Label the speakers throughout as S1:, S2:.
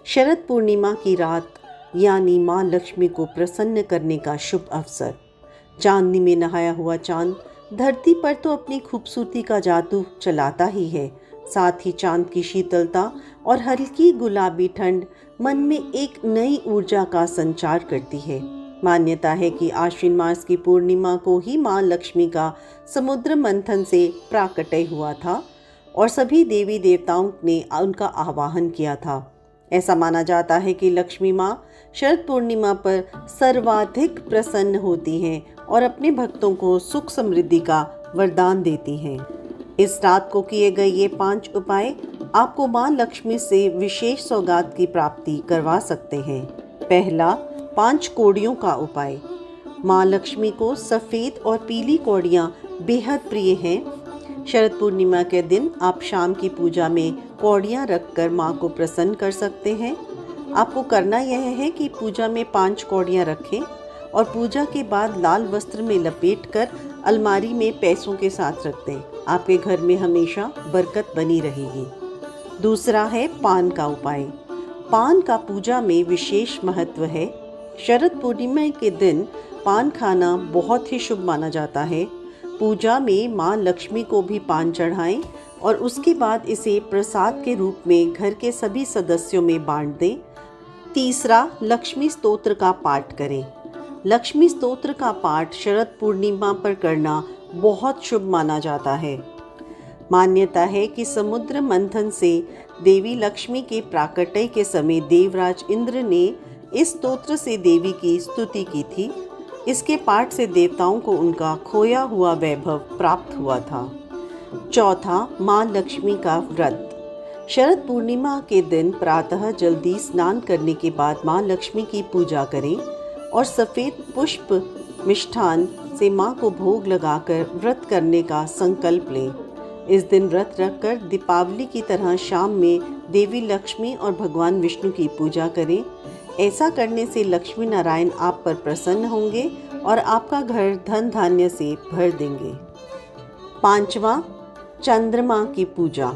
S1: शरद पूर्णिमा की रात यानी माँ लक्ष्मी को प्रसन्न करने का शुभ अवसर। चांदनी में नहाया हुआ चांद धरती पर तो अपनी खूबसूरती का जादू चलाता ही है, साथ ही चांद की शीतलता और हल्की गुलाबी ठंड मन में एक नई ऊर्जा का संचार करती है। मान्यता है कि आश्विन मास की पूर्णिमा को ही माँ लक्ष्मी का समुद्र मंथन से प्राकट्य हुआ था और सभी देवी देवताओं ने उनका आवाहन किया था। ऐसा माना जाता है कि लक्ष्मी माँ शरद पूर्णिमा पर सर्वाधिक प्रसन्न होती हैं और अपने भक्तों को सुख समृद्धि का वरदान देती हैं। इस रात को किए गए ये 5 उपाय आपको माँ लक्ष्मी से विशेष सौगात की प्राप्ति करवा सकते हैं। पहला, 5 कौड़ियों का उपाय। माँ लक्ष्मी को सफ़ेद और पीली कौड़ियाँ बेहद प्रिय हैं। शरद पूर्णिमा के दिन आप शाम की पूजा में कौड़ियाँ रखकर माँ को प्रसन्न कर सकते हैं। आपको करना यह है कि पूजा में 5 कौड़ियाँ रखें और पूजा के बाद लाल वस्त्र में लपेटकर अलमारी में पैसों के साथ रख दें। आपके घर में हमेशा बरकत बनी रहेगी। दूसरा है पान का उपाय। पान का पूजा में विशेष महत्व है। शरद पूर्णिमा के दिन पान खाना बहुत ही शुभ माना जाता है। पूजा में माँ लक्ष्मी को भी पान चढ़ाएं और उसके बाद इसे प्रसाद के रूप में घर के सभी सदस्यों में बांट दें। तीसरा, लक्ष्मी स्तोत्र का पाठ करें। लक्ष्मी स्तोत्र का पाठ शरद पूर्णिमा पर करना बहुत शुभ माना जाता है। मान्यता है कि समुद्र मंथन से देवी लक्ष्मी के प्राकट्य के समय देवराज इंद्र ने इस स्तोत्र से देवी की स्तुति की थी। इसके पाठ से देवताओं को उनका खोया हुआ वैभव प्राप्त हुआ था। चौथा, माँ लक्ष्मी का व्रत। शरद पूर्णिमा के दिन प्रातः जल्दी स्नान करने के बाद माँ लक्ष्मी की पूजा करें और सफ़ेद पुष्प मिष्ठान से माँ को भोग लगाकर व्रत करने का संकल्प लें। इस दिन व्रत रखकर दीपावली की तरह शाम में देवी लक्ष्मी और भगवान विष्णु की पूजा करें। ऐसा करने से लक्ष्मी नारायण आप पर प्रसन्न होंगे और आपका घर धन धान्य से भर देंगे। पांचवा, चंद्रमा की पूजा।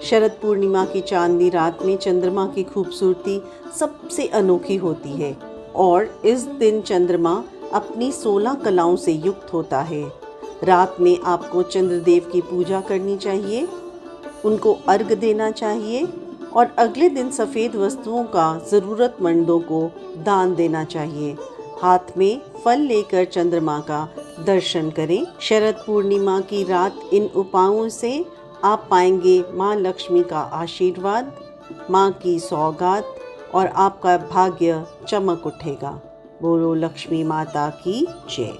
S1: शरद पूर्णिमा की चांदनी रात में चंद्रमा की खूबसूरती सबसे अनोखी होती है और इस दिन चंद्रमा अपनी 16 कलाओं से युक्त होता है। रात में आपको चंद्रदेव की पूजा करनी चाहिए, उनको अर्घ देना चाहिए और अगले दिन सफ़ेद वस्तुओं का ज़रूरतमंदों को दान देना चाहिए। हाथ में फल लेकर चंद्रमा का दर्शन करें। शरद पूर्णिमा की रात इन उपायों से आप पाएंगे माँ लक्ष्मी का आशीर्वाद, माँ की सौगात और आपका भाग्य चमक उठेगा। बोलो लक्ष्मी माता की जय।